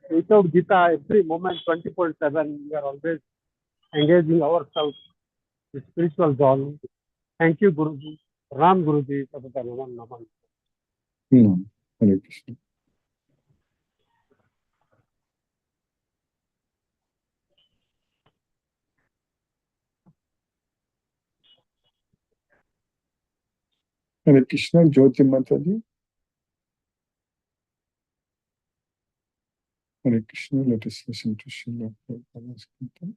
Without Gita, every moment, 24/7, we are always engaging ourselves in spiritual journey. Thank you, Guruji. Ram Guruji. Sabata Naman Naman. Hare Krishna. Hare Krishna, Jyoti Mataji. Hare Krishna, let us listen to Srila Prabhupada's Kirtan.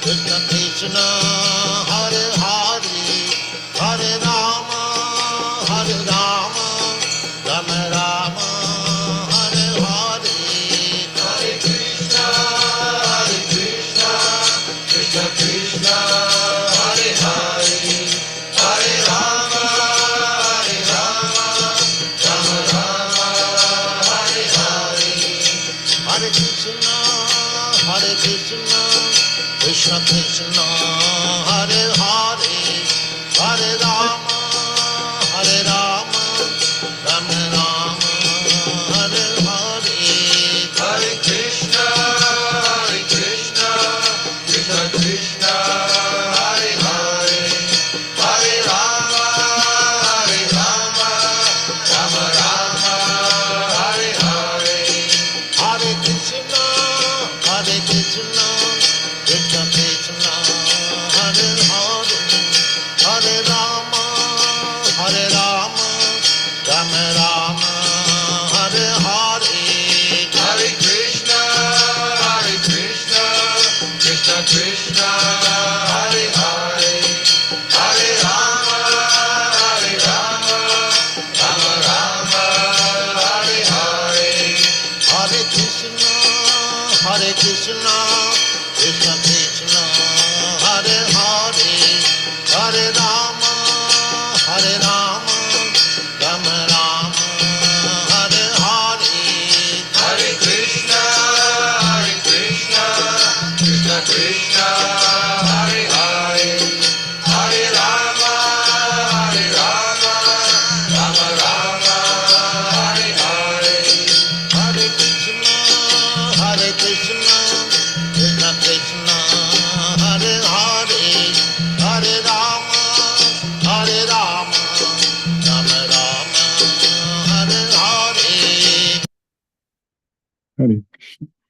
Krishna Krishna, Hare Hare, Hare Rama, Hare Rama, Rama Rama, Hare Hare, Hare Krishna, Krishna Krishna, Hare Hare, Hare Rama, Rama Rama, Hare Hare, Hare Krishna, Krishna Krishna, Hare Hare, Hare Rama, Rama Rama, Hare Hare, Hare Krishna, Krishna Krishna, Hare Hare, Hare Rama, Rama Rama, Hare Hare, Hare Krishna, Krishna Krishna, Hare Hare, Hare Rama, Rama Rama, Hare Hare, Hare Krishna, Krishna Krishna, Hare Hare, Hare Rama, Rama Rama, Hare Hare, Hare Krishna, Krishna Krishna, Hare Hare, Hare Rama, Rama Rama, Hare Hare, Hare Krishna, Krishna Krishna, Hare Hare, Hare Rama, Rama Rama, Hare Hare, Hare Krishna, Krishna Krishna, Hare Hare, Hare Rama, Rama Rama, Hare Hare. Hare Krishna.